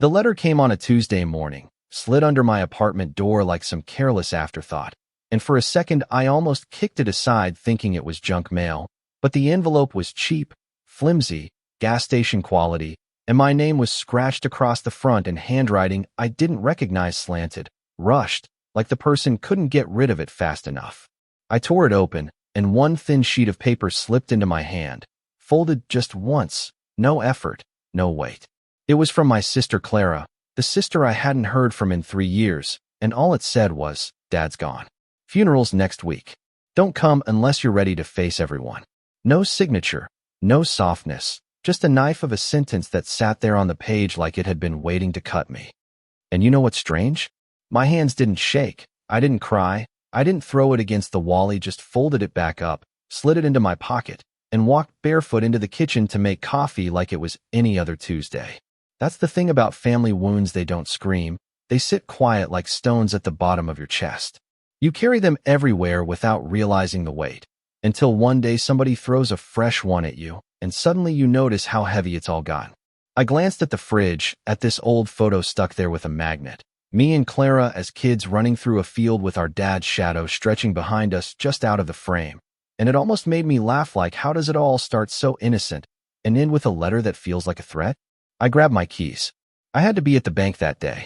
The letter came on a Tuesday morning, slid under my apartment door like some careless afterthought, and for a second I almost kicked it aside thinking it was junk mail, but the envelope was cheap, flimsy, gas station quality, and my name was scratched across the front in handwriting I didn't recognize, slanted, rushed, like the person couldn't get rid of it fast enough. I tore it open, and one thin sheet of paper slipped into my hand, folded just once, no effort, no weight. It was from my sister Clara, the sister I hadn't heard from in 3 years, and all it said was, "Dad's gone. Funeral's next week. Don't come unless you're ready to face everyone." No signature, no softness, just a knife of a sentence that sat there on the page like it had been waiting to cut me. And you know what's strange? My hands didn't shake. I didn't cry. I didn't throw it against the wall. I just folded it back up, slid it into my pocket, and walked barefoot into the kitchen to make coffee like it was any other Tuesday. That's the thing about family wounds, they don't scream. They sit quiet like stones at the bottom of your chest. You carry them everywhere without realizing the weight, until one day somebody throws a fresh one at you, and suddenly you notice how heavy it's all gotten. I glanced at the fridge, at this old photo stuck there with a magnet. Me and Clara as kids running through a field with our dad's shadow stretching behind us just out of the frame. And it almost made me laugh, like, how does it all start so innocent and end with a letter that feels like a threat? I grabbed my keys. I had to be at the bank that day.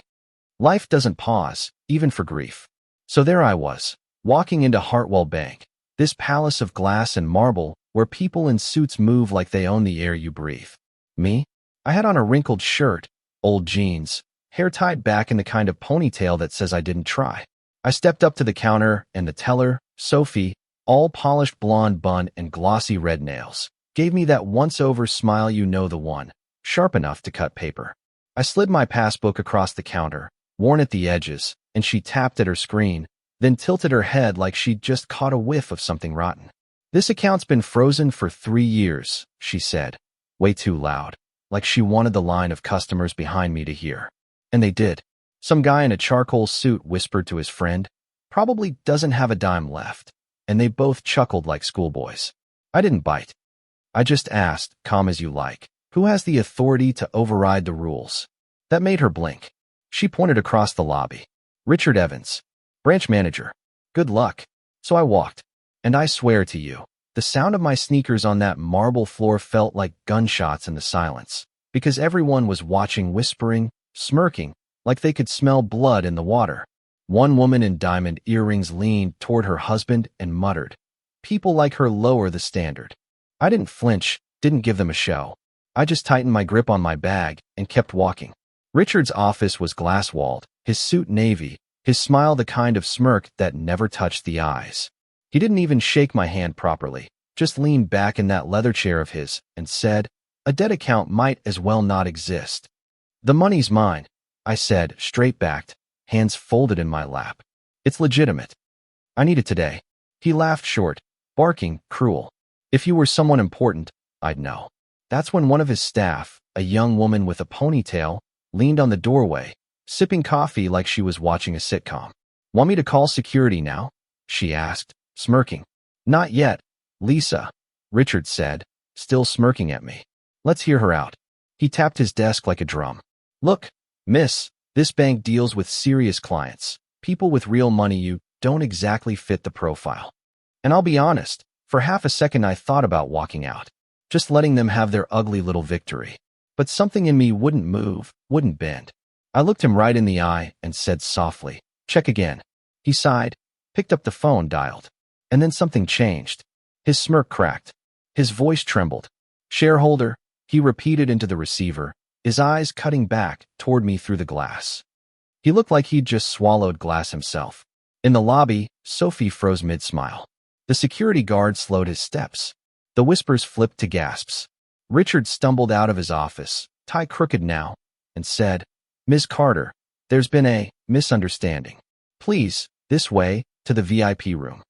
Life doesn't pause, even for grief. So there I was, walking into Hartwell Bank, this palace of glass and marble where people in suits move like they own the air you breathe. Me? I had on a wrinkled shirt, old jeans, hair tied back in the kind of ponytail that says I didn't try. I stepped up to the counter, and the teller, Sophie, all polished blonde bun and glossy red nails, gave me that once-over smile, you know, the one, sharp enough to cut paper. I slid my passbook across the counter, worn at the edges, and she tapped at her screen, then tilted her head like she'd just caught a whiff of something rotten. "This account's been frozen for 3 years, she said, way too loud, like she wanted the line of customers behind me to hear. And they did. Some guy in a charcoal suit whispered to his friend, "Probably doesn't have a dime left," and they both chuckled like schoolboys. I didn't bite. I just asked, calm as you like, "Who has the authority to override the rules?" That made her blink. She pointed across the lobby. "Richard Evans, branch manager. Good luck." So I walked. And I swear to you, the sound of my sneakers on that marble floor felt like gunshots in the silence, because everyone was watching, whispering, smirking, like they could smell blood in the water. One woman in diamond earrings leaned toward her husband and muttered, "People like her lower the standard." I didn't flinch, didn't give them a show. I just tightened my grip on my bag and kept walking. Richard's office was glass-walled, his suit navy, his smile the kind of smirk that never touched the eyes. He didn't even shake my hand properly, just leaned back in that leather chair of his and said, "A debt account might as well not exist." "The money's mine," I said, straight-backed, hands folded in my lap. "It's legitimate. I need it today." He laughed short, barking, cruel. "If you were someone important, I'd know." That's when one of his staff, a young woman with a ponytail, leaned on the doorway, sipping coffee like she was watching a sitcom. "Want me to call security now?" she asked, smirking. "Not yet, Lisa," Richard said, still smirking at me. "Let's hear her out." He tapped his desk like a drum. "Look, miss, this bank deals with serious clients, people with real money. You don't exactly fit the profile." And I'll be honest, for half a second I thought about walking out, just letting them have their ugly little victory. But something in me wouldn't move, wouldn't bend. I looked him right in the eye and said softly, "Check again." He sighed, picked up the phone, dialed. And then something changed. His smirk cracked. His voice trembled. "Shareholder," he repeated into the receiver, his eyes cutting back toward me through the glass. He looked like he'd just swallowed glass himself. In the lobby, Sophie froze mid-smile. The security guard slowed his steps. The whispers flipped to gasps. Richard stumbled out of his office, tie crooked now, and said, "Ms. Carter, there's been a misunderstanding. Please, this way, to the VIP room."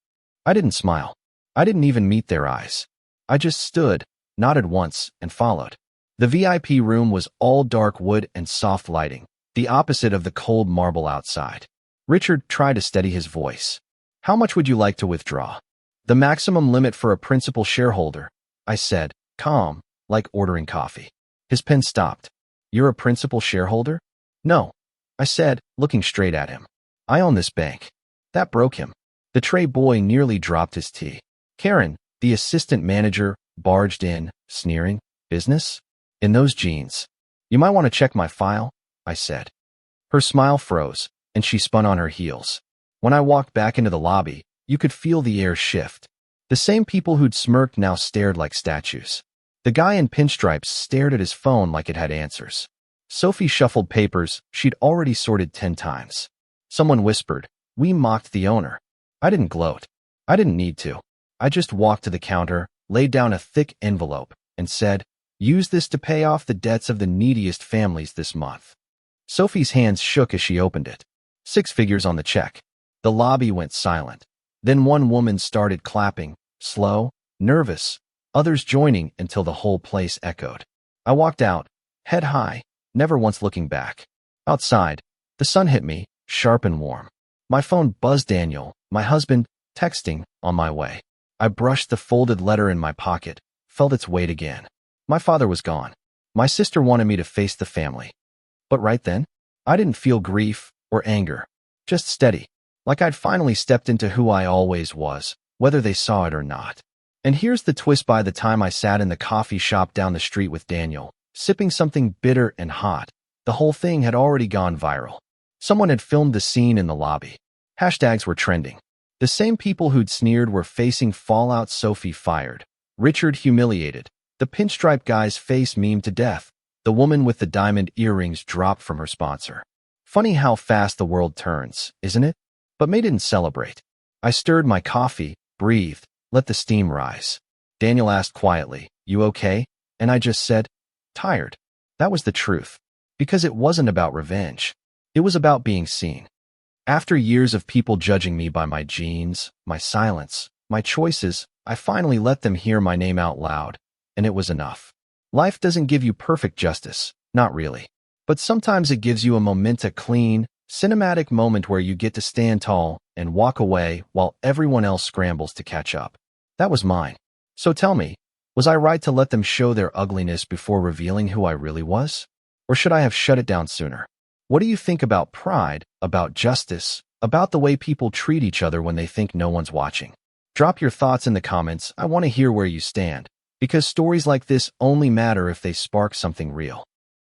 I didn't smile. I didn't even meet their eyes. I just stood, nodded once, and followed. The VIP room was all dark wood and soft lighting, the opposite of the cold marble outside. Richard tried to steady his voice. "How much would you like to withdraw?" "The maximum limit for a principal shareholder," I said, calm, like ordering coffee. His pen stopped. "You're a principal shareholder?" No, I said, looking straight at him. I own this bank. That broke him. The tray boy nearly dropped his tea. Karen, the assistant manager, barged in, sneering. Business? In those jeans. You might want to check my file, I said. Her smile froze, and she spun on her heels. When I walked back into the lobby, you could feel the air shift. The same people who'd smirked now stared like statues. The guy in pinstripes stared at his phone like it had answers. Sophie shuffled papers she'd already sorted 10 times. Someone whispered, "We mocked the owner." I didn't gloat. I didn't need to. I just walked to the counter, laid down a thick envelope, and said, "Use this to pay off the debts of the neediest families this month." Sophie's hands shook as she opened it. 6 figures on the check. The lobby went silent. Then one woman started clapping, slow, nervous, others joining until the whole place echoed. I walked out, head high, never once looking back. Outside, the sun hit me, sharp and warm. My phone buzzed. Daniel, my husband, texting, on my way. I brushed the folded letter in my pocket, felt its weight again. My father was gone. My sister wanted me to face the family. But right then, I didn't feel grief or anger, just steady, like I'd finally stepped into who I always was, whether they saw it or not. And here's the twist: by the time I sat in the coffee shop down the street with Daniel, sipping something bitter and hot, the whole thing had already gone viral. Someone had filmed the scene in the lobby. Hashtags were trending. The same people who'd sneered were facing fallout. Sophie fired. Richard humiliated. The pinstripe guy's face memed to death. The woman with the diamond earrings dropped from her sponsor. Funny how fast the world turns, isn't it? But May didn't celebrate. I stirred my coffee, breathed, let the steam rise. Daniel asked quietly, "You okay?" And I just said, "Tired." That was the truth. Because it wasn't about revenge. It was about being seen. After years of people judging me by my jeans, my silence, my choices, I finally let them hear my name out loud. And it was enough. Life doesn't give you perfect justice, not really. But sometimes it gives you a momenta clean, cinematic moment where you get to stand tall and walk away while everyone else scrambles to catch up. That was mine. So tell me, was I right to let them show their ugliness before revealing who I really was? Or should I have shut it down sooner? What do you think about pride, about justice, about the way people treat each other when they think no one's watching? Drop your thoughts in the comments. I want to hear where you stand. Because stories like this only matter if they spark something real.